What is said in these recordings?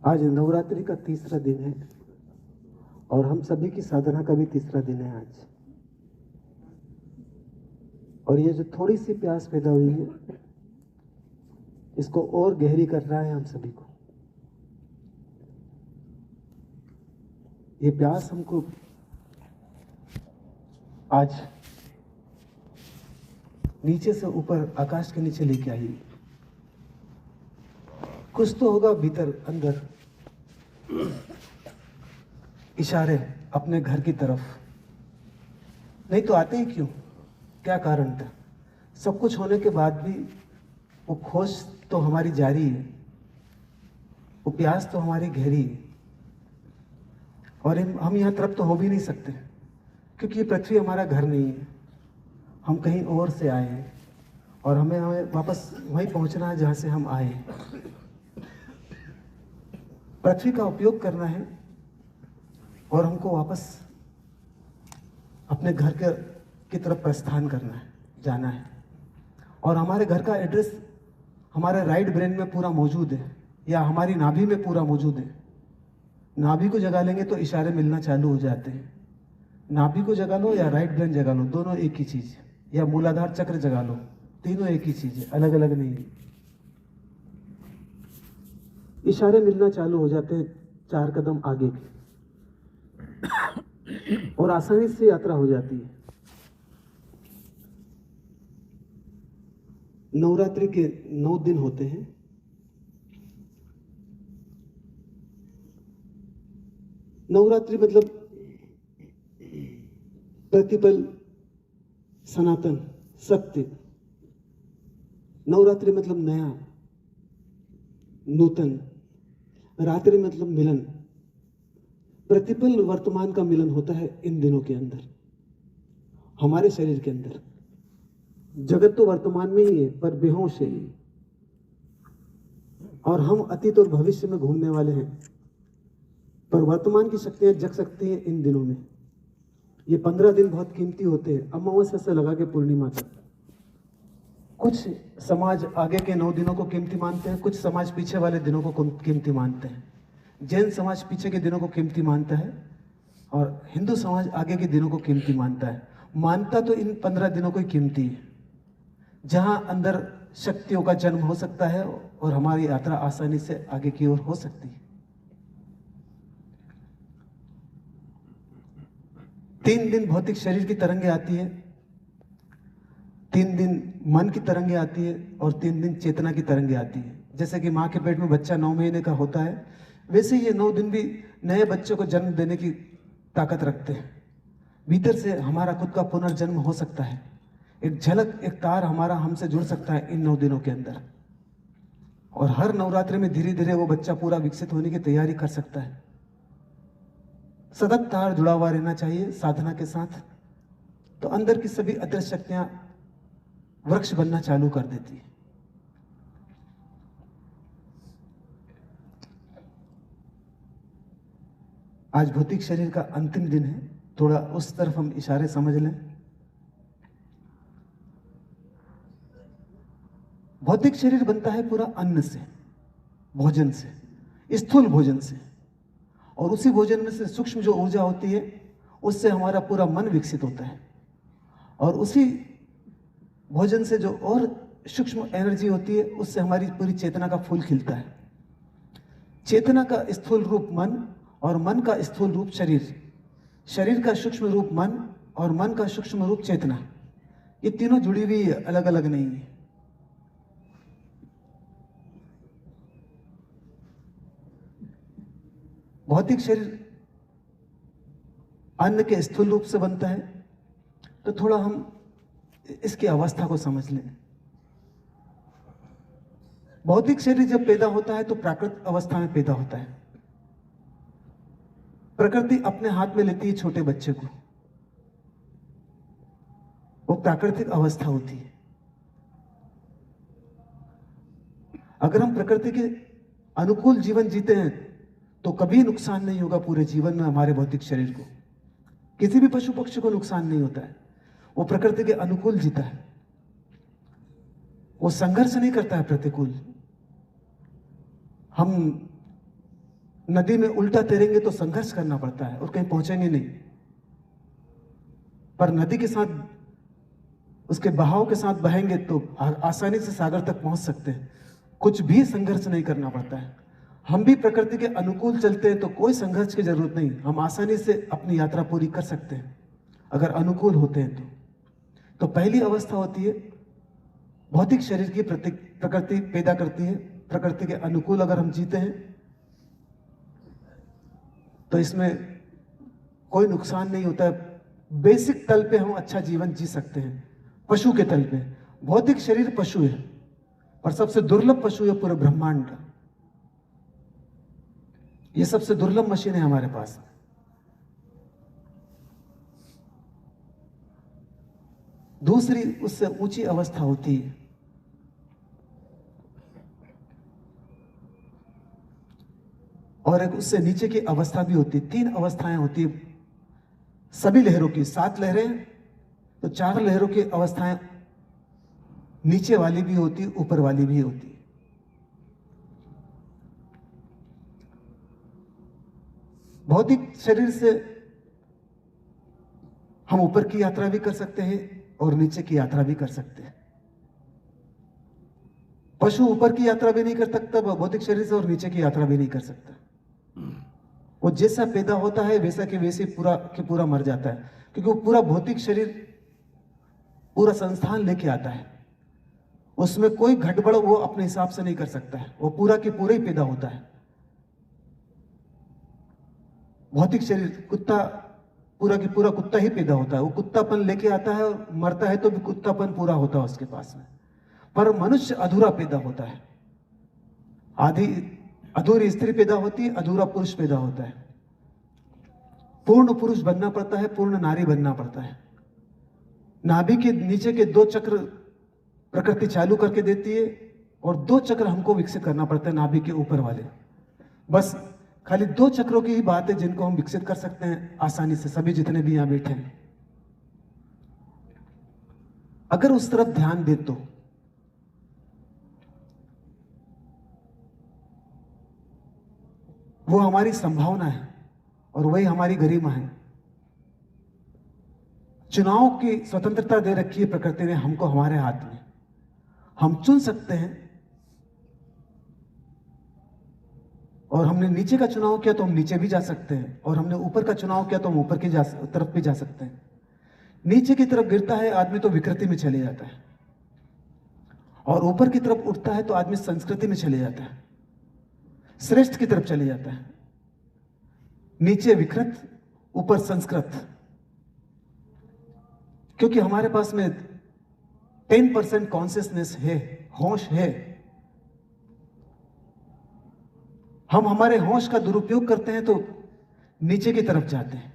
आज नवरात्रि का तीसरा दिन है और हम सभी की साधना का भी तीसरा दिन है आज। और ये जो थोड़ी सी प्यास पैदा हुई है, इसको और गहरी कर रहा है हम सभी को। ये प्यास हमको आज नीचे से ऊपर, आकाश के नीचे लेके आई। कुछ तो होगा भीतर अंदर, इशारे अपने घर की तरफ। नहीं तो आते ही क्यों? क्या कारण था? सब कुछ होने के बाद भी वो खोज तो हमारी जारी है, वो प्यास तो हमारी गहरी है। और हम यहाँ तृप्त तो हो भी नहीं सकते, क्योंकि ये पृथ्वी हमारा घर नहीं है। हम कहीं और से आए हैं और हमें वापस वहीं पहुंचना है जहाँ से हम आए हैं। पृथ्वी का उपयोग करना है और हमको वापस अपने घर की तरफ प्रस्थान करना है, जाना है। और हमारे घर का एड्रेस हमारे राइट ब्रेन में पूरा मौजूद है, या हमारी नाभि में पूरा मौजूद है। नाभि को जगा लेंगे तो इशारे मिलना चालू हो जाते हैं। नाभि को जगा लो या राइट ब्रेन जगा लो, दोनों एक ही चीज है। या मूलाधार चक्र जगा लो, तीनों एक ही चीज है, अलग अलग नहीं है। इशारे मिलना चालू हो जाते हैं 4 कदम आगे के, और आसानी से यात्रा हो जाती है। नवरात्रि के 9 दिन होते हैं। नवरात्रि मतलब प्रतिपल, सनातन, सत्य। नवरात्रि मतलब नया, नूतन। रात्रि मतलब मिलन। प्रतिपल वर्तमान का मिलन होता है इन दिनों के अंदर, हमारे शरीर के अंदर। जगत तो वर्तमान में ही है, पर बेहोश है। और हम अतीत और भविष्य में घूमने वाले हैं, पर वर्तमान की शक्तियां जग सकती हैं इन दिनों में। ये 15 दिन बहुत कीमती होते हैं, अमावस्या से लगा के पूर्णिमा तक। कुछ समाज आगे के 9 दिनों को कीमती मानते हैं, कुछ समाज पीछे वाले दिनों को कीमती मानते हैं। जैन समाज पीछे के दिनों को कीमती मानता है और हिंदू समाज आगे के दिनों को कीमती मानता है। मानता तो इन 15 दिनों को ही कीमती है, जहां अंदर शक्तियों का जन्म हो सकता है और हमारी यात्रा आसानी से आगे की ओर हो सकती है। 3 दिन भौतिक शरीर की तरंगे आती है, 3 दिन मन की तरंगे आती है और 3 दिन चेतना की तरंगे आती है। जैसे कि माँ के पेट में बच्चा 9 महीने का होता है, वैसे ये 9 दिन भी नए बच्चे को जन्म देने की ताकत रखते हैं। भीतर से हमारा खुद का पुनर्जन्म हो सकता है। एक झलक, एक तार हमारा हमसे जुड़ सकता है इन 9 दिनों के अंदर। और हर नवरात्रि में धीरे धीरे वो बच्चा पूरा विकसित होने की तैयारी कर सकता है। सतत तार जुड़ा हुआ रहना चाहिए साधना के साथ, तो अंदर की सभी अदृश्य शक्तियां वृक्ष बनना चालू कर देती है। आज भौतिक शरीर का अंतिम दिन है, थोड़ा उस तरफ हम इशारे समझ लें। भौतिक शरीर बनता है पूरा अन्न से, भोजन से, स्थूल भोजन से। और उसी भोजन में से सूक्ष्म जो ऊर्जा होती है, उससे हमारा पूरा मन विकसित होता है। और उसी भोजन से जो और सूक्ष्म एनर्जी होती है, उससे हमारी पूरी चेतना का फूल खिलता है। चेतना का स्थूल रूप मन और मन का स्थूल रूप शरीर, शरीर का सूक्ष्म रूप मन और मन का सूक्ष्म रूप चेतना। ये तीनों जुड़ी हुई है, अलग अलग नहीं है। भौतिक शरीर अन्न के स्थूल रूप से बनता है, तो थोड़ा हम इसकी अवस्था को समझ लें। भौतिक शरीर जब पैदा होता है तो प्राकृतिक अवस्था में पैदा होता है। प्रकृति अपने हाथ में लेती है छोटे बच्चे को, वो प्राकृतिक अवस्था होती है। अगर हम प्रकृति के अनुकूल जीवन जीते हैं तो कभी नुकसान नहीं होगा पूरे जीवन में हमारे भौतिक शरीर को। किसी भी पशु पक्षी को नुकसान नहीं होता है, वो प्रकृति के अनुकूल जीता है। वो संघर्ष नहीं करता है प्रतिकूल। हम नदी में उल्टा तैरेंगे तो संघर्ष करना पड़ता है और कहीं पहुंचेंगे नहीं। पर नदी के साथ, उसके बहाव के साथ बहेंगे तो आसानी से सागर तक पहुंच सकते हैं। कुछ भी संघर्ष नहीं करना पड़ता है। हम भी प्रकृति के अनुकूल चलते हैं तो कोई संघर्ष की जरूरत नहीं, हम आसानी से अपनी यात्रा पूरी कर सकते हैं अगर अनुकूल होते हैं तो पहली अवस्था होती है भौतिक शरीर की प्रकृति पैदा करती है। प्रकृति के अनुकूल अगर हम जीते हैं तो इसमें कोई नुकसान नहीं होता है। बेसिक तल पे हम अच्छा जीवन जी सकते हैं, पशु के तल पे। भौतिक शरीर पशु है और सबसे दुर्लभ पशु है पूरे ब्रह्मांड का। ये सबसे दुर्लभ मशीन है हमारे पास। दूसरी उससे ऊंची अवस्था होती है और एक उससे नीचे की अवस्था भी होती है। 3 अवस्थाएं होती है सभी लहरों की। 7 लहरें तो 4 लहरों की अवस्थाएं नीचे वाली भी होती, ऊपर वाली भी होती। भौतिक शरीर से हम ऊपर की यात्रा भी कर सकते हैं और नीचे की यात्रा भी कर सकते हैं। पशु ऊपर की यात्रा भी नहीं कर सकता भौतिक शरीर से और नीचे की यात्रा भी नहीं कर सकता। वो जैसा पैदा होता है वैसा कि वैसे पूरा के पूरा मर जाता है, क्योंकि वो पूरा भौतिक शरीर पूरा संस्थान लेके आता है। उसमें कोई घटबड़ वो अपने हिसाब से नहीं कर सकता है, वो पूरा के पूरा ही पैदा होता है। भौतिक शरीर कुत्ता पूरा की पूरा कुत्ता ही पैदा होता है, वो कुत्तापन लेके आता है और मरता है तो भी कुत्तापन पूरा होता है उसके पास में। पर मनुष्य अधूरा पैदा होता है, अधूरी स्त्री पैदा होती है, अधूरा पुरुष पैदा होता है। पूर्ण पुरुष बनना पड़ता है, पूर्ण नारी बनना पड़ता है। नाभि के नीचे के 2 चक्र प्रकृति चालू करके देती है और 2 चक्र हमको विकसित करना पड़ता है नाभि के ऊपर वाले। बस खाली 2 चक्रों की ही बात है जिनको हम विकसित कर सकते हैं आसानी से, सभी जितने भी यहां बैठे हैं। अगर उस तरफ ध्यान दे तो वो हमारी संभावना है और वही हमारी गरिमा है। चुनाव की स्वतंत्रता दे रखी है प्रकृति ने हमको हमारे हाथ में। हम चुन सकते हैं और हमने नीचे का चुनाव किया तो हम नीचे भी जा सकते हैं और हमने ऊपर का चुनाव किया तो हम ऊपर की तरफ भी जा सकते हैं। नीचे की तरफ गिरता है आदमी तो विकृति में चले जाता है और ऊपर की तरफ उठता है तो आदमी संस्कृति में चले जाता है, श्रेष्ठ की तरफ चले जाता है। नीचे विकृत, ऊपर संस्कृत। क्योंकि हमारे पास में 10% कॉन्शियसनेस है, होश है। हम हमारे होश का दुरुपयोग करते हैं तो नीचे की तरफ जाते हैं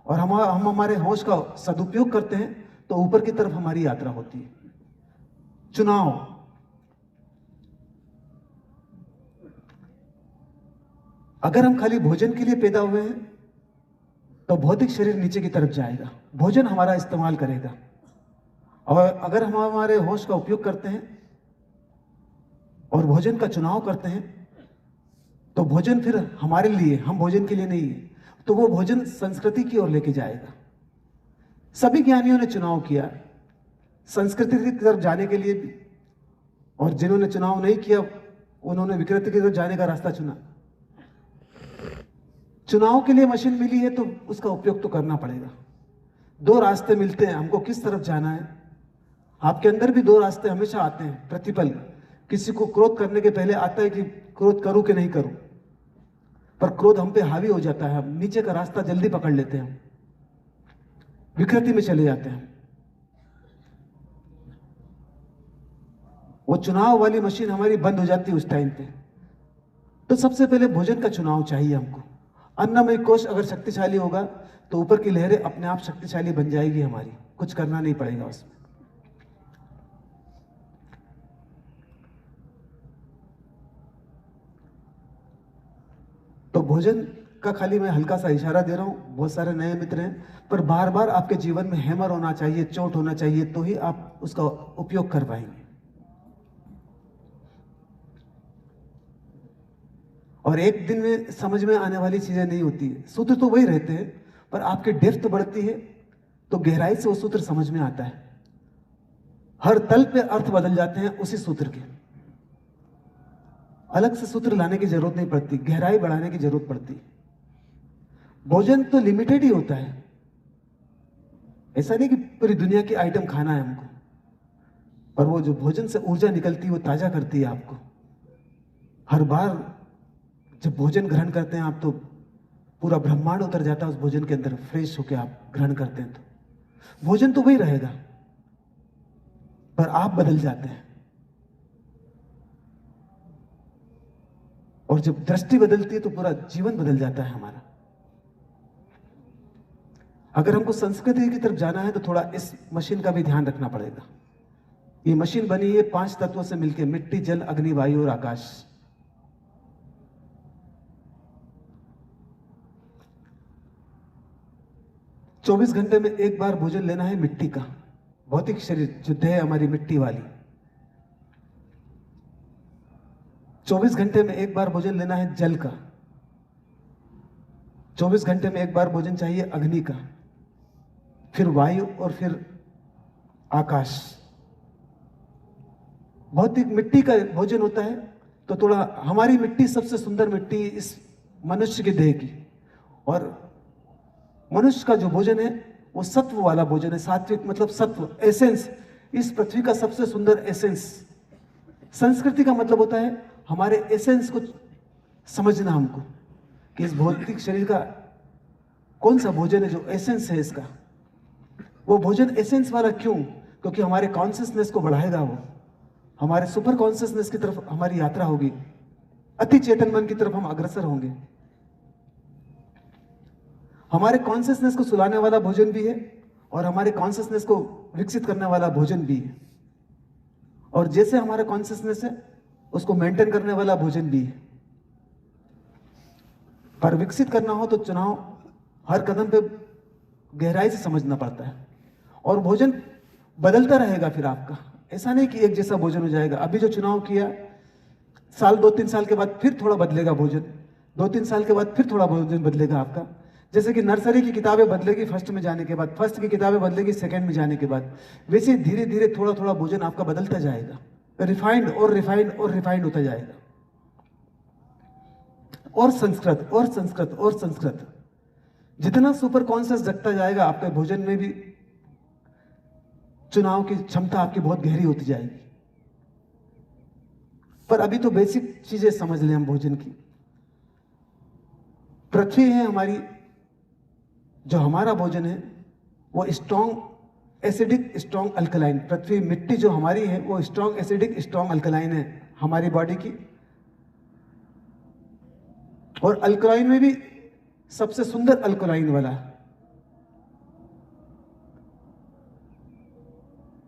और हम हमारे होश का सदुपयोग करते हैं तो ऊपर की तरफ हमारी यात्रा होती है। चुनाव, अगर हम खाली भोजन के लिए पैदा हुए हैं तो भौतिक शरीर नीचे की तरफ जाएगा, भोजन हमारा इस्तेमाल करेगा। और अगर हम हमारे होश का उपयोग करते हैं और भोजन का चुनाव करते हैं तो भोजन फिर हमारे लिए, हम भोजन के लिए नहीं है, तो वो भोजन संस्कृति की ओर लेके जाएगा। सभी ज्ञानियों ने चुनाव किया संस्कृति की तरफ जाने के लिए भी, और जिन्होंने चुनाव नहीं किया उन्होंने विकृति की तरफ जाने का रास्ता चुना। चुनाव के लिए मशीन मिली है तो उसका उपयोग तो करना पड़ेगा। 2 रास्ते मिलते हैं, हमको किस तरफ जाना है। आपके अंदर भी 2 रास्ते हमेशा आते हैं प्रतिपल। किसी को क्रोध करने के पहले आता है कि क्रोध करूं कि नहीं करूं, पर क्रोध हम पे हावी हो जाता है, हम नीचे का रास्ता जल्दी पकड़ लेते हैं, विकृति में चले जाते हैं। वो चुनाव वाली मशीन हमारी बंद हो जाती है उस टाइम पे। तो सबसे पहले भोजन का चुनाव चाहिए हमको। अन्नमय कोश अगर शक्तिशाली होगा तो ऊपर की लहरें अपने आप शक्तिशाली बन जाएगी हमारी, कुछ करना नहीं पड़ेगा उसमें। तो भोजन का खाली मैं हल्का सा इशारा दे रहा हूं, बहुत सारे नए मित्र हैं, पर बार बार आपके जीवन में हैमर होना चाहिए, चोट होना चाहिए, तो ही आप उसका उपयोग कर पाएंगे। और एक दिन में समझ में आने वाली चीजें नहीं होती है। सूत्र तो वही रहते हैं, पर आपकी डेप्थ बढ़ती है तो गहराई से वो सूत्र समझ में आता है। हर तल पे अर्थ बदल जाते हैं उसी सूत्र के। अलग से सूत्र लाने की जरूरत नहीं पड़ती, गहराई बढ़ाने की जरूरत पड़ती है। भोजन तो लिमिटेड ही होता है, ऐसा नहीं कि पूरी दुनिया की आइटम खाना है हमको, पर वो जो भोजन से ऊर्जा निकलती है वो ताजा करती है आपको। हर बार जब भोजन ग्रहण करते हैं आप तो पूरा ब्रह्मांड उतर जाता है उस भोजन के अंदर, फ्रेश होकर आप ग्रहण करते हैं तो भोजन तो वही रहेगा, पर आप बदल जाते हैं। और जब दृष्टि बदलती है तो पूरा जीवन बदल जाता है हमारा। अगर हमको संस्कृति की तरफ जाना है तो थोड़ा इस मशीन का भी ध्यान रखना पड़ेगा। ये मशीन बनी है 5 तत्वों से मिलकर, मिट्टी, जल, अग्नि, वायु और आकाश। चौबीस घंटे में एक बार भोजन लेना है मिट्टी का, भौतिक शरीर जो देह हमारी मिट्टी वाली। 24 घंटे में एक बार भोजन लेना है जल का। 24 घंटे में एक बार भोजन चाहिए अग्नि का, फिर वायु और फिर आकाश। भौतिक मिट्टी का भोजन होता है तो थोड़ा हमारी मिट्टी सबसे सुंदर मिट्टी इस मनुष्य के देह की, और मनुष्य का जो भोजन है वो सत्व वाला भोजन है। सात्विक मतलब सत्व, एसेंस, इस पृथ्वी का सबसे सुंदर एसेंस। संस्कृति का मतलब होता है हमारे एसेंस को समझना हमको, कि इस भौतिक शरीर का कौन सा भोजन है जो एसेंस है इसका। वो भोजन एसेंस वाला क्यों? क्योंकि हमारे कॉन्शियसनेस को बढ़ाएगा, वो हमारे सुपर कॉन्शियसनेस की तरफ हमारी यात्रा होगी, अति चेतन मन की तरफ हम अग्रसर होंगे। हमारे कॉन्शियसनेस को सुलाने वाला भोजन भी है और हमारे कॉन्शियसनेस को विकसित करने वाला भोजन भी है, और जैसे हमारा कॉन्शियसनेस है उसको मेंटेन करने वाला भोजन भी है। पर विकसित करना हो तो चुनाव हर कदम पे गहराई से समझना पड़ता है, और भोजन बदलता रहेगा फिर आपका। ऐसा नहीं कि एक जैसा भोजन हो जाएगा। अभी जो चुनाव किया, साल 2-3 साल के बाद फिर थोड़ा बदलेगा भोजन, 2-3 साल के बाद फिर थोड़ा भोजन बदलेगा आपका। जैसे कि नर्सरी की किताबें बदलेगी फर्स्ट में जाने के बाद, फर्स्ट की किताबें बदलेगी सेकंड में जाने के बाद, वैसे धीरे धीरे थोड़ा थोड़ा भोजन आपका बदलता जाएगा, रिफाइंड और रिफाइंड और रिफाइंड होता जाएगा। और संस्कृत और संस्कृत और संस्कृत, जितना सुपर कॉन्शियस जगता जाएगा आपके भोजन में भी चुनाव की क्षमता आपकी बहुत गहरी होती जाएगी। पर अभी तो बेसिक चीजें समझ लें हम भोजन की। पृथ्वी है हमारी, जो हमारा भोजन है वो स्ट्रॉन्ग एसिडिक, स्ट्रॉन्ग अल्कलाइन। पृथ्वी मिट्टी जो हमारी है वो स्ट्रॉन्ग एसिडिक, स्ट्रॉन्ग अल्कलाइन है हमारी बॉडी की। और अल्कलाइन में भी सबसे सुंदर अल्कलाइन वाला।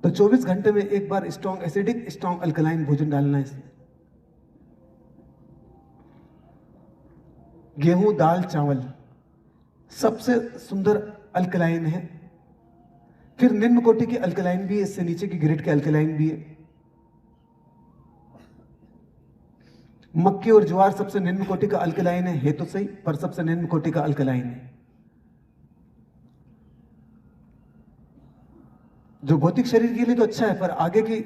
तो 24 घंटे में एक बार स्ट्रॉन्ग एसिडिक, स्ट्रॉन्ग अल्कलाइन भोजन डालना है इसमें। गेहूं, दाल, चावल सबसे सुंदर अल्कलाइन है। फिर निम्न कोटि की अल्कलाइन भी है, इससे नीचे की ग्रेड के अल्कलाइन भी है। मक्की और ज्वार सबसे निम्न कोटि का अल्कलाइन है तो सही, पर सबसे निम्न कोटि का अल्कलाइन है। जो भौतिक शरीर के लिए तो अच्छा है, पर आगे की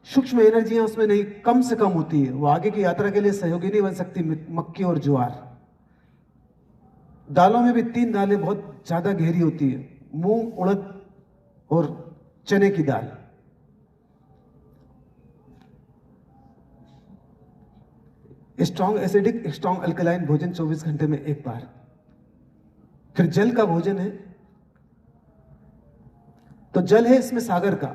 सूक्ष्म एनर्जियां उसमें नहीं, कम से कम होती है, वो आगे की यात्रा के लिए सहयोगी नहीं बन सकती मक्की और ज्वार। दालों में भी 3 दालें बहुत ज्यादा गहरी होती है, मूंग, उड़द और चने की दाल। स्ट्रॉन्ग एसिडिक, स्ट्रॉन्ग अल्कलाइन भोजन 24 घंटे में एक बार। फिर जल का भोजन है, तो जल है इसमें सागर का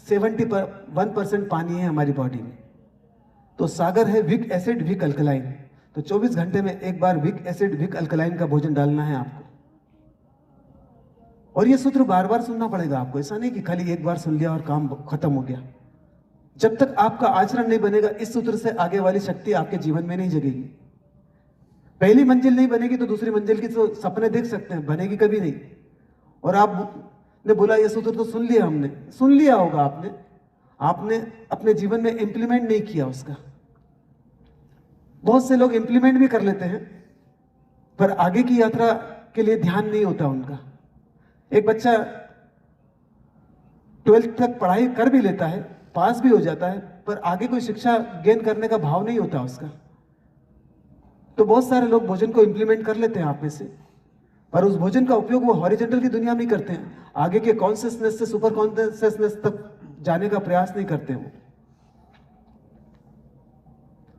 71% पानी है हमारी बॉडी में। तो सागर है विक एसिड, विक अल्कलाइन। तो 24 घंटे में एक बार विक एसिड, विक अल्कलाइन का भोजन डालना है आपको। और ये सूत्र बार बार सुनना पड़ेगा आपको, ऐसा नहीं कि खाली एक बार सुन लिया और काम खत्म हो गया। जब तक आपका आचरण नहीं बनेगा, इस सूत्र से आगे वाली शक्ति आपके जीवन में नहीं जगेगी। पहली मंजिल नहीं बनेगी तो दूसरी मंजिल की तो सपने देख सकते हैं, बनेगी कभी नहीं। और आपने बोला ये सूत्र तो सुन लिया, हमने सुन लिया होगा, आपने अपने जीवन में इंप्लीमेंट नहीं किया उसका। बहुत से लोग इंप्लीमेंट भी कर लेते हैं, पर आगे की यात्रा के लिए ध्यान नहीं होता उनका। एक बच्चा 12th तक पढ़ाई कर भी लेता है, पास भी हो जाता है, पर आगे कोई शिक्षा गेन करने का भाव नहीं होता उसका। तो बहुत सारे लोग भोजन को इंप्लीमेंट कर लेते हैं आप में से, पर उस भोजन का उपयोग वो हॉरिजॉन्टल की दुनिया में करते हैं, आगे के कॉन्शियसनेस से सुपर कॉन्शियसनेस तक जाने का प्रयास नहीं करते वो।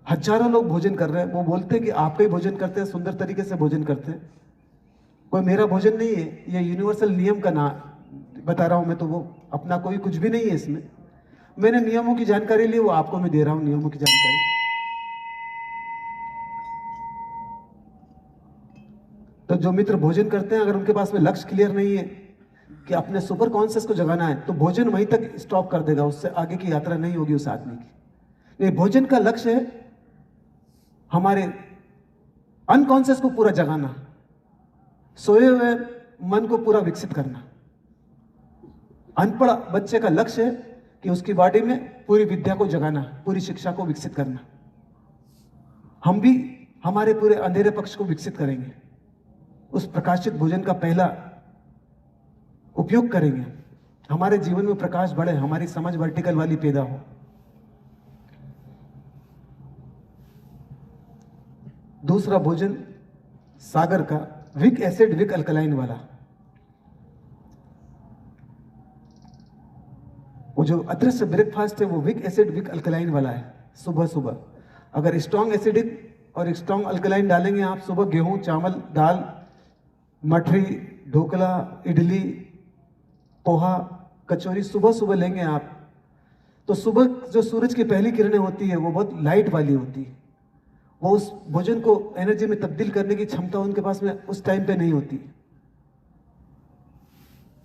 हजारों लोग भोजन कर रहे हैं, वो बोलते हैं कि आप ही भोजन करते हैं, सुंदर तरीके से भोजन करते हैं। कोई मेरा भोजन नहीं है, ये यूनिवर्सल नियम का नाम बता रहा हूं मैं, तो वो अपना कोई कुछ भी नहीं है इसमें। मैंने नियमों की जानकारी ली, वो आपको मैं दे रहा हूं नियमों की जानकारी। तो जो मित्र भोजन करते हैं, अगर उनके पास में लक्ष्य क्लियर नहीं है कि अपने सुपर कॉन्शियस को जगाना है, तो भोजन वहीं तक स्टॉप कर देगा, उससे आगे की यात्रा नहीं होगी उस आदमी की। नहीं, भोजन का लक्ष्य है हमारे अनकॉन्शियस को पूरा जगाना, सोए हुए मन को पूरा विकसित करना। अनपढ़ बच्चे का लक्ष्य है कि उसकी बॉडी में पूरी विद्या को जगाना, पूरी शिक्षा को विकसित करना। हम भी हमारे पूरे अंधेरे पक्ष को विकसित करेंगे, उस प्रकाशित भोजन का पहला उपयोग करेंगे, हमारे जीवन में प्रकाश बढ़े, हमारी समझ वर्टिकल वाली पैदा हो। दूसरा भोजन सागर का विक एसिड विक अल्कलाइन वाला। वो जो अदृश्य ब्रेकफास्ट है वो विक एसिड विक अल्कलाइन वाला है। सुबह सुबह अगर स्ट्रॉन्ग एसिडिक और स्ट्रॉन्ग अल्कलाइन डालेंगे आप सुबह, गेहूं, चावल, दाल, मठरी, ढोकला, इडली, पोहा, कचौरी सुबह सुबह लेंगे आप, तो सुबह जो सूरज की पहली किरणें होती है वो बहुत लाइट वाली होती है। वो उस भोजन को एनर्जी में तब्दील करने की क्षमता उनके पास में उस टाइम पे नहीं होती।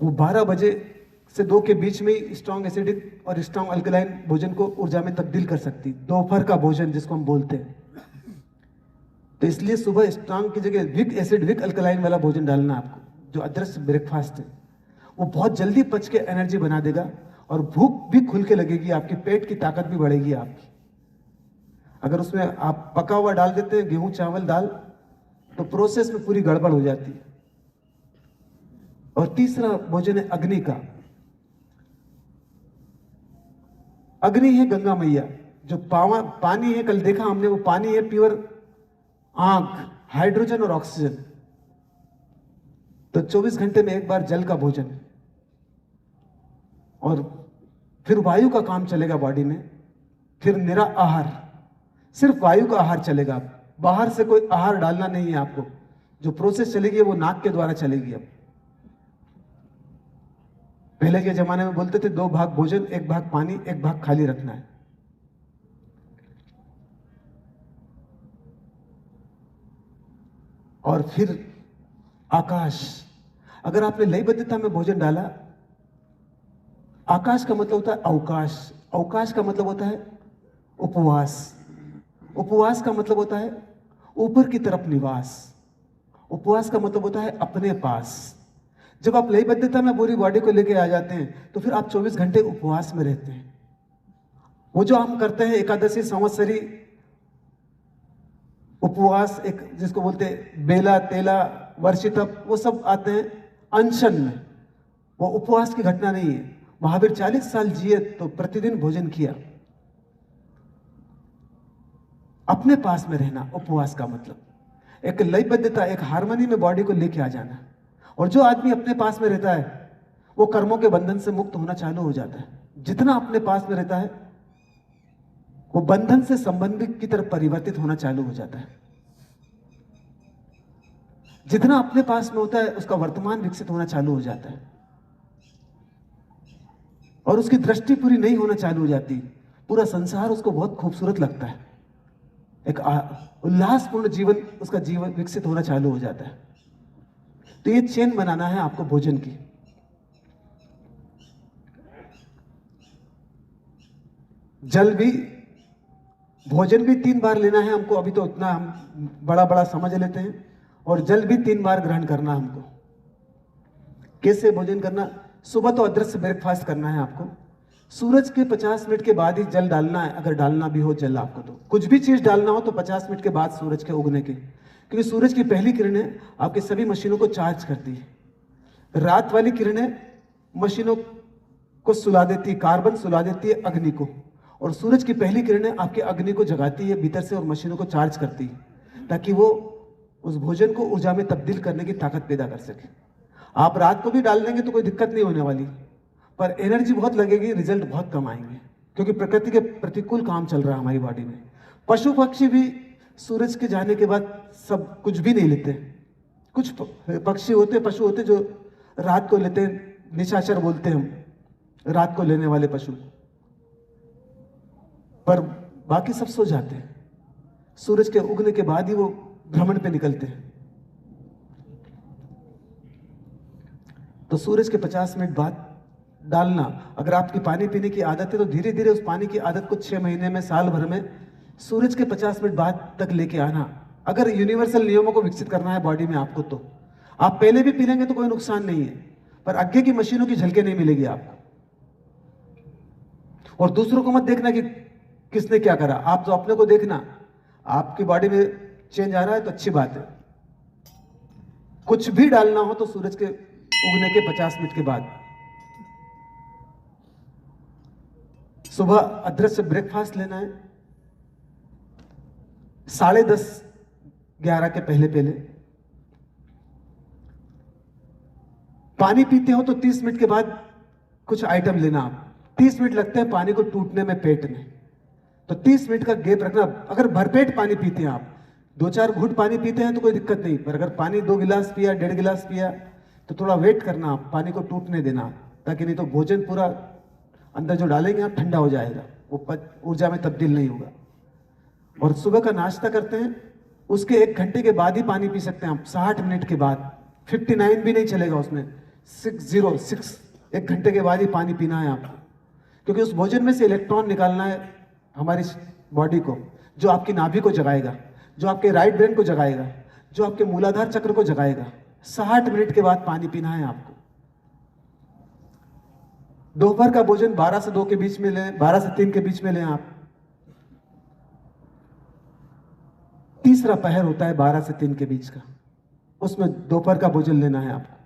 वो 12 बजे से 2 के बीच में ही स्ट्रॉन्ग एसिडिक और स्ट्रॉन्ग अल्कलाइन भोजन को ऊर्जा में तब्दील कर सकती। दोपहर का भोजन जिसको हम बोलते हैं, तो इसलिए सुबह स्ट्रॉन्ग की जगह विक एसिड विक अल्कलाइन वाला भोजन डालना आपको, जो अदृश्य ब्रेकफास्ट है। वो बहुत जल्दी पच के एनर्जी बना देगा और भूख भी खुल के लगेगी, आपकी पेट की ताकत भी बढ़ेगी आपकी। अगर उसमें आप पका हुआ डाल देते हैं गेहूं, चावल, दाल, तो प्रोसेस में पूरी गड़बड़ हो जाती है। और तीसरा भोजन है अग्नि का। अग्नि है गंगा मैया, जो पानी है, कल देखा हमने, वो पानी है प्योर आग, हाइड्रोजन और ऑक्सीजन। तो 24 घंटे में एक बार जल का भोजन, और फिर वायु का काम चलेगा बॉडी में, फिर निरा आहार, सिर्फ वायु का आहार चलेगा। बाहर से कोई आहार डालना नहीं है आपको। जो प्रोसेस चलेगी वो नाक के द्वारा चलेगी। अब पहले के जमाने में बोलते थे 2 भाग भोजन, 1 भाग पानी, 1 भाग खाली रखना है। और फिर आकाश। अगर आपने लयबद्धता में भोजन डाला, आकाश का मतलब होता है अवकाश, अवकाश का मतलब होता है उपवास, उपवास का मतलब होता है ऊपर की तरफ निवास, उपवास का मतलब होता है अपने पास। जब आप लयबद्धता में पूरी बॉडी को लेके आ जाते हैं तो फिर आप 24 घंटे उपवास में रहते हैं। वो जो हम करते हैं एकादशी, संवत्सरी उपवास, एक जिसको बोलते हैं बेला, तेला, वर्षितप, वो सब आते हैं अनशन में। वो उपवास की घटना नहीं है। महावीर 40 साल जिए तो प्रतिदिन भोजन किया। अपने पास में रहना उपवास का मतलब एक लयबद्धता, एक हार्मनी में बॉडी को लेके आ जाना। और जो आदमी अपने पास में रहता है वो कर्मों के बंधन से मुक्त होना चालू हो जाता है। जितना अपने पास में रहता है वो बंधन से संबंधित की तरफ परिवर्तित होना चालू हो जाता है। जितना अपने पास में होता है उसका वर्तमान विकसित होना चालू हो जाता है और उसकी दृष्टि पूरी नहीं होना चालू हो जाती। पूरा संसार उसको बहुत खूबसूरत लगता है। एक उल्लासपूर्ण जीवन, उसका जीवन विकसित होना चालू हो जाता है। तो ये चेन बनाना है आपको भोजन की। जल भी, भोजन भी 3 बार लेना है हमको। अभी तो उतना हम बड़ा बड़ा समझ लेते हैं। और जल भी 3 बार ग्रहण करना हमको। कैसे भोजन करना? सुबह तो अदृश्य ब्रेकफास्ट करना है आपको। सूरज के 50 मिनट के बाद ही जल डालना है, अगर डालना भी हो जल आपको। तो कुछ भी चीज डालना हो तो 50 मिनट के बाद सूरज के उगने के, क्योंकि सूरज की पहली किरणें आपके सभी मशीनों को चार्ज करती है। रात वाली किरणें मशीनों को सुला देती है, कार्बन सुला देती है अग्नि को, और सूरज की पहली किरणें आपके अग्नि को जगाती है भीतर से और मशीनों को चार्ज करती है, ताकि वो उस भोजन को ऊर्जा में तब्दील करने की ताकत पैदा कर सके। आप रात को भी डाल देंगे तो कोई दिक्कत नहीं होने वाली, पर एनर्जी बहुत लगेगी, रिजल्ट बहुत कम आएंगे, क्योंकि प्रकृति के प्रतिकूल काम चल रहा है हमारी बॉडी में। पशु पक्षी भी सूरज के जाने के बाद सब कुछ भी नहीं लेते। कुछ पक्षी होते, पशु होते जो रात को लेते हैं, निशाचर बोलते हैं हम, रात को लेने वाले पशु, पर बाकी सब सो जाते हैं। सूरज के उगने के बाद ही वो भ्रमण पे निकलते हैं। तो सूरज के 50 मिनट बाद डालना। अगर आपकी पानी पीने की आदत है तो धीरे धीरे उस पानी की आदत को 6 महीने में, साल भर में सूरज के 50 मिनट बाद तक लेके आना। अगर यूनिवर्सल नियमों को विकसित करना है बॉडी में आपको, तो आप पहले भी पी लेंगे तो कोई नुकसान नहीं है, पर आगे की मशीनों की झलके नहीं मिलेगी आपको। और दूसरों को मत देखना कि किसने क्या करा, आप तो अपने को देखना। आपकी बॉडी में चेंज आ रहा है तो अच्छी बात है। कुछ भी डालना हो तो सूरज के उगने के 50 मिनट के बाद। सुबह अदृश्य ब्रेकफास्ट लेना है 10:30 11 के पहले पहले। पानी पीते हो तो 30 मिनट के बाद कुछ आइटम लेना। आप 30 मिनट लगते हैं पानी को टूटने में पेट में, तो 30 मिनट का गैप रखना। अगर भरपेट पानी पीते हैं आप, 2-4 घूंट पानी पीते हैं तो कोई दिक्कत नहीं, पर अगर पानी 2 गिलास पिया, 1.5 गिलास पिया, तो थोड़ा वेट करना, पानी को टूटने देना, ताकि नहीं तो भोजन पूरा अंदर जो डालेंगे आप ठंडा हो जाएगा, वो ऊर्जा में तब्दील नहीं होगा। और सुबह का नाश्ता करते हैं, उसके 1 घंटे के बाद ही पानी पी सकते हैं आप, 60 मिनट के बाद। 59 भी नहीं चलेगा उसमें, 606 1 घंटे के बाद ही पानी पीना है आपको, क्योंकि उस भोजन में से इलेक्ट्रॉन निकालना है हमारी बॉडी को, जो आपकी नाभि को जगाएगा, जो आपके राइट ब्रेन को जगाएगा, जो आपके मूलाधार चक्र को जगाएगा। 60 मिनट के बाद पानी पीना है आपको। दोपहर का भोजन 12 से 2 के बीच में लें, 12 से 3 के बीच में लें आप। तीसरा पहर होता है 12 से 3 के बीच का, उसमें दोपहर का भोजन लेना है आपको।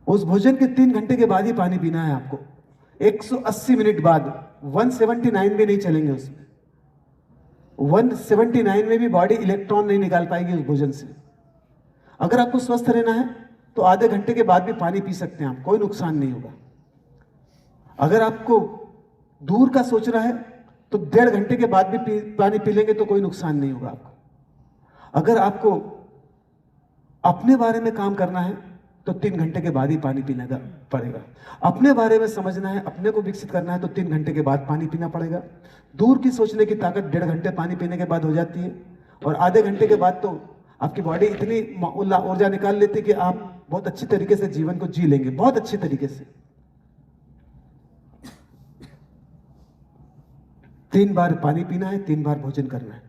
उस भोजन के 3 घंटे के बाद ही पानी पीना है आपको। 180 मिनट बाद, 179 भी नहीं चलेंगे उसमें। 179 में भी बॉडी इलेक्ट्रॉन नहीं निकाल पाएगी उस भोजन से। अगर आपको स्वस्थ रहना है तो आधे घंटे के बाद भी पानी पी सकते हैं आप, कोई नुकसान नहीं होगा। अगर आपको दूर का सोचना है तो 1.5 घंटे के बाद भी पानी पी लेंगे तो कोई नुकसान नहीं होगा आपको। अगर आपको अपने बारे में काम करना है तो 3 घंटे के बाद ही पानी पीना पड़ेगा। अपने बारे में समझना है, अपने को विकसित करना है तो 3 घंटे के बाद पानी पीना पड़ेगा। दूर की सोचने की ताकत 1.5 घंटे पानी पीने के बाद हो जाती है, और आधे घंटे के बाद तो आपकी बॉडी इतनी ऊर्जा निकाल लेती है कि आप बहुत अच्छी तरीके से जीवन को जी लेंगे, बहुत अच्छे तरीके से। 3 बार पानी पीना है, 3 बार भोजन करना है।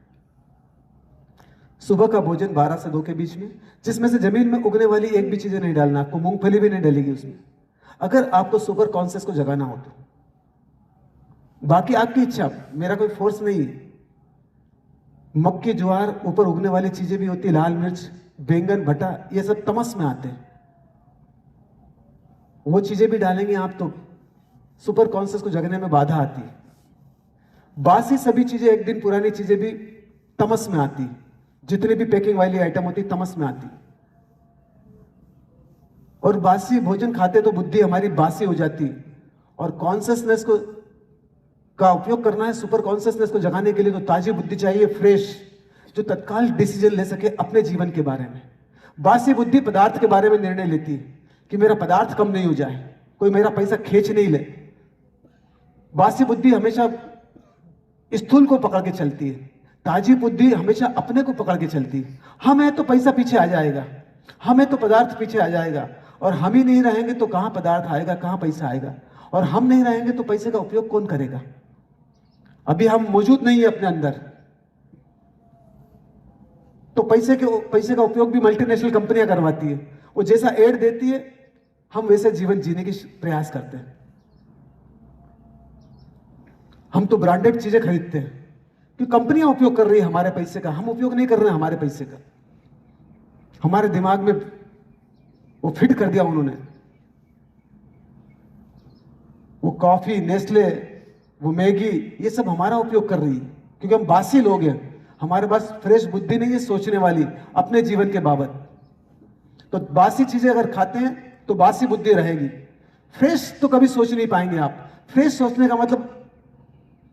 सुबह का भोजन 12 से 2 के बीच में, जिसमें से जमीन में उगने वाली एक भी चीजें नहीं डालना आपको, मूंगफली भी नहीं डलेगी उसमें, अगर आपको सुपर कॉन्शियस को जगाना हो तो। बाकी आपकी इच्छा, मेरा कोई फोर्स नहीं है। मक्की, ज्वार, ऊपर उगने वाली चीजें भी होती है, लाल मिर्च, बैंगन, भटा, ये सब तमस में आते हैं, वो चीजें भी डालेंगे आप तो सुपर कॉन्शियस को जगने में बाधा आती है। बासी सभी चीजें, एक दिन पुरानी चीजें भी तमस में आती, जितनी भी पैकिंग वाली आइटम होती तमस में आती। और बासी भोजन खाते तो बुद्धि हमारी बासी हो जाती, और कॉन्शियसनेस को का उपयोग करना है सुपर कॉन्शियसनेस को जगाने के लिए, तो ताजी बुद्धि चाहिए, फ्रेश, जो तत्काल डिसीजन ले सके अपने जीवन के बारे में। बासी बुद्धि पदार्थ के बारे में निर्णय लेती है कि मेरा पदार्थ कम नहीं हो जाए, कोई मेरा पैसा खींच नहीं ले। बासी बुद्धि हमेशा स्थूल को पकड़ के चलती है, ताजी बुद्धि हमेशा अपने को पकड़ के चलती है। हम है तो पैसा पीछे आ जाएगा, हम है तो पदार्थ पीछे आ जाएगा, और हम ही नहीं रहेंगे तो कहां पदार्थ आएगा, कहां पैसा आएगा। और हम नहीं रहेंगे तो पैसे का उपयोग कौन करेगा। अभी हम मौजूद नहीं है अपने अंदर, तो पैसे का उपयोग भी मल्टीनेशनल कंपनियां करवाती है। वो जैसा एड देती है हम वैसे जीवन जीने की प्रयास करते हैं। हम तो ब्रांडेड चीजें खरीदते हैं कि कंपनियां उपयोग कर रही है हमारे पैसे का, हम उपयोग नहीं कर रहे हैं हमारे पैसे का। हमारे दिमाग में वो फिट कर दिया उन्होंने। वो कॉफी, नेस्ले, वो मैगी, ये सब हमारा उपयोग कर रही है क्योंकि हम बासी लोग हैं। हमारे पास फ्रेश बुद्धि नहीं है सोचने वाली अपने जीवन के बाबत। तो बासी चीजें अगर खाते हैं तो बासी बुद्धि रहेगी। फ्रेश तो कभी सोच नहीं पाएंगे आप। फ्रेश सोचने का मतलब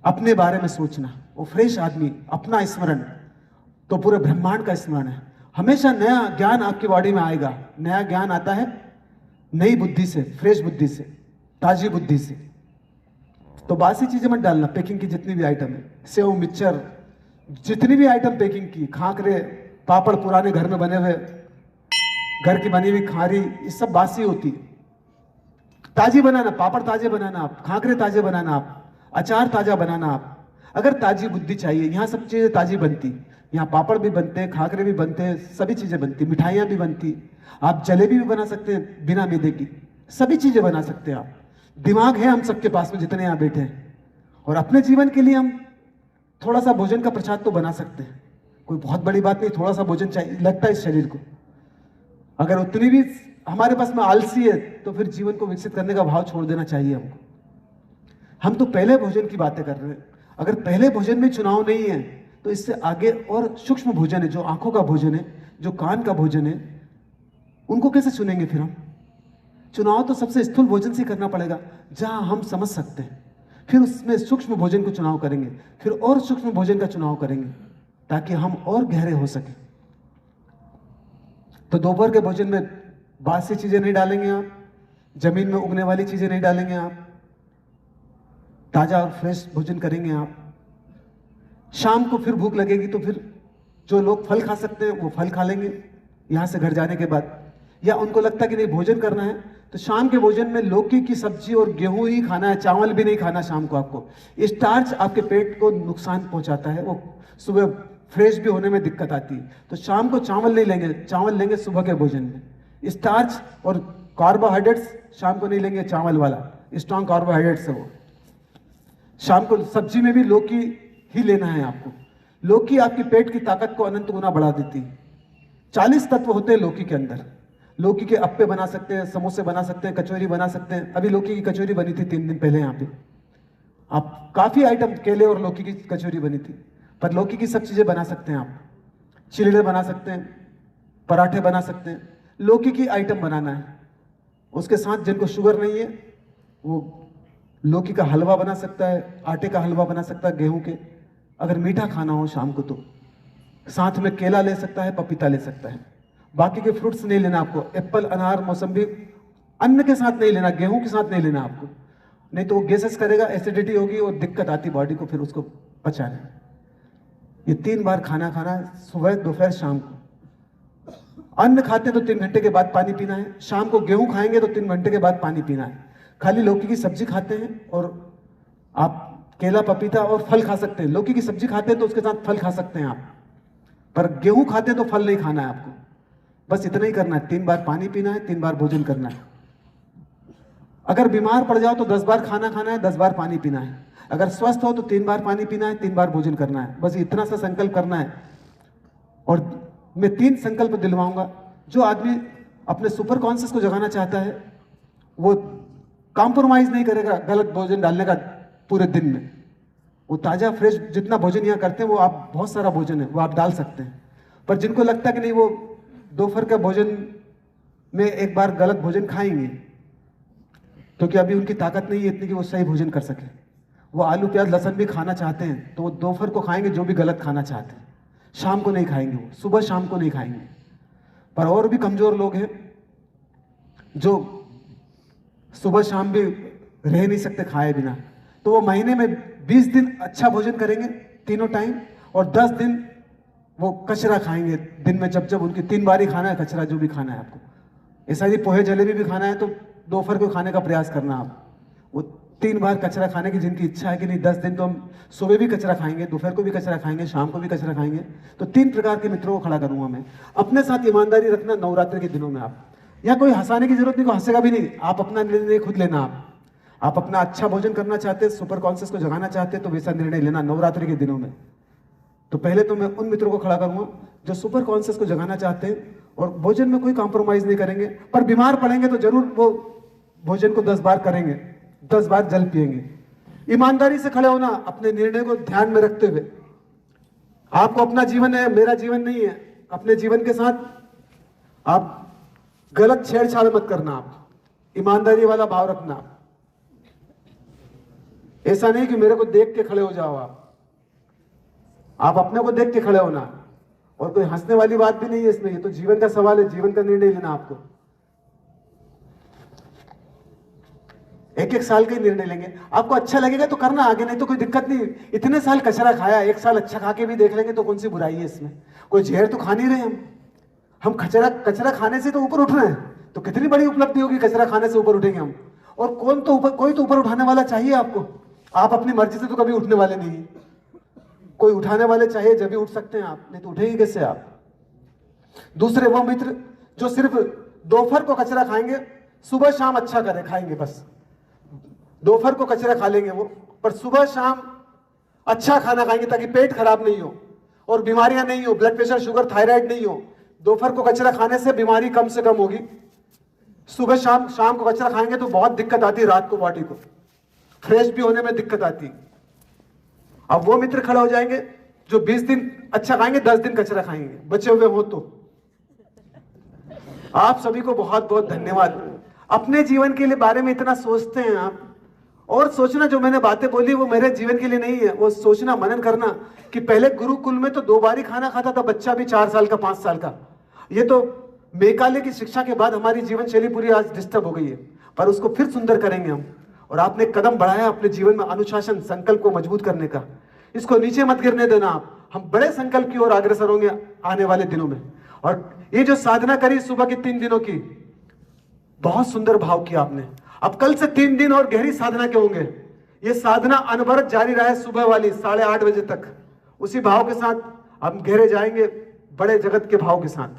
अपने बारे में सोचना। वो फ्रेश आदमी, अपना स्मरण तो पूरे ब्रह्मांड का स्मरण है। हमेशा नया ज्ञान आपकी बॉडी में आएगा। नया ज्ञान आता है नई बुद्धि से, फ्रेश बुद्धि से, ताजी बुद्धि से। तो बासी चीजें मत डालना। पैकिंग की जितनी भी आइटम है, सेव, मिक्सचर, जितनी भी आइटम पैकिंग की, खाकरे, पापड़ पुराने घर में बने हुए, घर की बनी हुई खारी, ये सब बासी होती है। ताजी बनाना, पापड़ ताजे बनाना आप, खाकरे ताजे बनाना आप, अचार ताजा बनाना आप। अगर ताजी बुद्धि चाहिए, यहाँ सब चीजें ताजी बनती। यहाँ पापड़ भी बनते हैं, खाकरे भी बनते हैं, सभी चीजें बनती, मिठाइयाँ भी बनती। आप जलेबी भी बना सकते हैं बिना मैदे की, सभी चीजें बना सकते हैं आप। दिमाग है हम सबके पास में जितने यहाँ बैठे हैं। और अपने जीवन के लिए हम थोड़ा सा भोजन का प्रसाद तो बना सकते हैं। कोई बहुत बड़ी बात नहीं, थोड़ा सा भोजन चाहिए लगता है इस शरीर को। अगर उतनी भी हमारे पास में आलसी है तो फिर जीवन को विकसित करने का भाव छोड़ देना चाहिए हमको। हम तो पहले भोजन की बातें कर रहे हैं। अगर पहले भोजन में चुनाव नहीं है तो इससे आगे और सूक्ष्म भोजन है, जो आंखों का भोजन है, जो कान का भोजन है, उनको कैसे चुनेंगे फिर हम? चुनाव तो सबसे स्थूल भोजन से करना पड़ेगा जहां हम समझ सकते हैं। फिर उसमें सूक्ष्म भोजन को चुनाव करेंगे, फिर और सूक्ष्म भोजन का चुनाव करेंगे ताकि हम और गहरे हो सके। तो दोपहर के भोजन में बासी चीजें नहीं डालेंगे आप, जमीन में उगने वाली चीजें नहीं डालेंगे आप, ताजा और फ्रेश भोजन करेंगे आप। शाम को फिर भूख लगेगी तो फिर जो लोग फल खा सकते हैं वो फल खा लेंगे यहां से घर जाने के बाद। या उनको लगता है कि नहीं भोजन करना है तो शाम के भोजन में लौकी की सब्जी और गेहूं ही खाना है, चावल भी नहीं खाना शाम को आपको। स्टार्च आपके पेट को नुकसान पहुंचाता है, वो सुबह फ्रेश भी होने में दिक्कत आती है। तो शाम को चावल नहीं लेंगे, चावल लेंगे सुबह के भोजन में। स्टार्च और कार्बोहाइड्रेट्स शाम को नहीं लेंगे, चावल वाला स्ट्रॉन्ग कार्बोहाइड्रेट्स है वो। शाम को सब्जी में भी लौकी ही लेना है आपको। लौकी आपकी पेट की ताकत को अनंत गुना बढ़ा देती है। 40 तत्व होते हैं लौकी के अंदर। लौकी के अप्पे बना सकते हैं, समोसे बना सकते हैं, कचौरी बना सकते हैं। अभी लौकी की कचौरी बनी थी 3 दिन पहले यहाँ पे। आप काफी आइटम, केले और लौकी की कचौरी बनी थी। पर लौकी की सब चीजें बना सकते हैं आप। चिल्ले बना सकते हैं, पराठे बना सकते हैं। लौकी की आइटम बनाना है। उसके साथ जिनको शुगर नहीं है वो लौकी का हलवा बना सकता है, आटे का हलवा बना सकता है गेहूं के। अगर मीठा खाना हो शाम को तो साथ में केला ले सकता है, पपीता ले सकता है। बाकी के फ्रूट्स नहीं लेना आपको। एप्पल, अनार, मौसम्बी अन्न के साथ नहीं लेना, गेहूं के साथ नहीं लेना आपको, नहीं तो वो गैसेस करेगा, एसिडिटी होगी और दिक्कत आती बॉडी को फिर उसको पचाने। ये 3 बार खाना खाना है, सुबह, दोपहर, शाम को। अन्न खाते तो 3 घंटे के बाद पानी पीना है। शाम को गेहूं खाएंगे तो 3 घंटे के बाद पानी पीना है। खाली लौकी की सब्जी खाते हैं और आप केला, पपीता और फल खा सकते हैं। लौकी की सब्जी खाते हैं तो उसके साथ फल खा सकते हैं आप, पर गेहूं खाते हैं तो फल नहीं खाना है आपको। बस इतना ही करना है। 3 बार पानी पीना है, 3 बार भोजन करना है। अगर बीमार पड़ जाओ तो 10 बार खाना खाना है, 10 बार पानी पीना है। अगर स्वस्थ हो तो 3 बार पानी पीना है, 3 बार भोजन करना है। बस इतना सा संकल्प करना है। और मैं 3 संकल्प दिलवाऊंगा। जो आदमी अपने सुपर कॉन्शियस को जगाना चाहता है वो कॉम्प्रोमाइज नहीं करेगा गलत भोजन डालने का पूरे दिन में। वो ताजा फ्रेश जितना भोजन यहाँ करते हैं वो आप, बहुत सारा भोजन है वो आप डाल सकते हैं। पर जिनको लगता है कि नहीं वो दोपहर का भोजन में एक बार गलत भोजन खाएंगे क्योंकि अभी उनकी ताकत नहीं है इतनी कि वो सही भोजन कर सके, वो आलू प्याज लहसुन भी खाना चाहते हैं तो वो दोपहर को खाएंगे जो भी गलत खाना चाहते हैं। शाम को नहीं खाएंगे, वो सुबह शाम को नहीं खाएंगे। पर और भी कमजोर लोग हैं जो सुबह शाम भी रह नहीं सकते खाए बिना, तो वो महीने में 20 दिन अच्छा भोजन करेंगे तीनों टाइम और 10 दिन वो कचरा खाएंगे दिन में। जब जब उनकी 3 बार ही खाना है कचरा, जो भी खाना है आपको। ऐसा ही पोहे जलेबी भी खाना है तो दोपहर को खाने का प्रयास करना आप। वो 3 बार कचरा खाने की जिनकी इच्छा है कि नहीं 10 दिन तो हम सुबह भी कचरा खाएंगे, दोपहर को भी कचरा खाएंगे, शाम को भी कचरा खाएंगे। तो 3 प्रकार के मित्रों को खड़ा करूंगा मैं। अपने साथ ईमानदारी रखना नवरात्र के दिनों में। आप यहाँ कोई हंसाने की जरूरत नहीं, कोई हंसेगा भी नहीं। आप अपना निर्णय खुद लेना। आप आप अपना अच्छा भोजन करना चाहते हैं, सुपर कॉन्शियस को जगाना चाहते हैं, तो वैसा निर्णय लेना नवरात्रि के दिनों में। तो पहले तो मैं उन मित्रों को खड़ा करूंगा जो सुपर कॉन्शियस को जगाना चाहते हैं और भोजन में कोई कॉम्प्रोमाइज नहीं करेंगे, पर बीमार पड़ेंगे तो जरूर वो भोजन को 10 बार करेंगे, 10 बार जल पिएंगे। ईमानदारी से खड़े होना, अपने निर्णय को ध्यान में रखते हुए। आपको अपना जीवन है, मेरा जीवन नहीं है। अपने जीवन के साथ आप गलत छेड़छाड़ मत करना, आप ईमानदारी वाला भाव रखना। ऐसा नहीं कि मेरे को देख के खड़े हो जाओ, आप अपने को देख के खड़े होना। और कोई हंसने वाली बात भी नहीं है इसमें, ये तो जीवन का सवाल है, जीवन का निर्णय लेना आपको। एक एक साल का ही निर्णय लेंगे, आपको अच्छा लगेगा तो करना, आगे नहीं तो कोई दिक्कत नहीं। इतने साल कचरा खाया, एक साल अच्छा खा के भी देख लेंगे तो कौन सी बुराई है इसमें। कोई जहर तो खा नहीं रहे हम कचरा खाने से तो ऊपर उठ रहे हैं, तो कितनी बड़ी उपलब्धि होगी, कचरा खाने से ऊपर उठेंगे हम। और कोई तो ऊपर उठाने वाला चाहिए आपको। आप अपनी मर्जी से तो कभी उठने वाले नहीं, कोई उठाने वाले चाहिए जब भी उठ सकते हैं आप, नहीं तो उठेंगे कैसे आप। दूसरे वो मित्र जो सिर्फ दोपहर को कचरा खाएंगे, सुबह शाम अच्छा करे खाएंगे, बस दोपहर को कचरा खा लेंगे वो, पर सुबह शाम अच्छा खाना खाएंगे ताकि पेट खराब नहीं हो और बीमारियां नहीं हो, ब्लड प्रेशर, शुगर, थायराइड नहीं हो। दोपहर को कचरा खाने से बीमारी कम से कम होगी। सुबह शाम को कचरा खाएंगे तो बहुत दिक्कत आती है, रात को बॉडी को फ्रेश भी होने में दिक्कत आती। अब वो मित्र खड़े हो जाएंगे जो 20 दिन अच्छा खाएंगे, 10 दिन कचरा खाएंगे, बचे हुए हो तो। आप सभी को बहुत बहुत धन्यवाद। अपने जीवन के लिए बारे में इतना सोचते हैं आप, और सोचना जो मैंने बातें बोली वो मेरे जीवन के लिए नहीं है, वो सोचना, मनन करना कि पहले गुरुकुल में तो 2 बार ही खाना खाता था बच्चा भी, 4 साल का, 5 साल का। ये तो मेकाले की शिक्षा के बाद हमारी जीवन शैली पूरी आज डिस्टर्ब हो गई है, पर उसको फिर सुंदर करेंगे हम। और आपने कदम बढ़ाया अपने जीवन में अनुशासन, संकल्प को मजबूत करने का, इसको नीचे मत गिरने देना आप। हम बड़े संकल्प की ओर अग्रसर होंगे आने वाले दिनों में। और ये जो साधना करी सुबह के 3 दिनों की, बहुत सुंदर भाव किया आपने। अब कल से 3 दिन और गहरी साधना के होंगे। ये साधना अनवरत जारी रहे सुबह वाली 8:30 बजे तक। उसी भाव के साथ हम गहरे जाएंगे, बड़े जगत के भाव के साथ।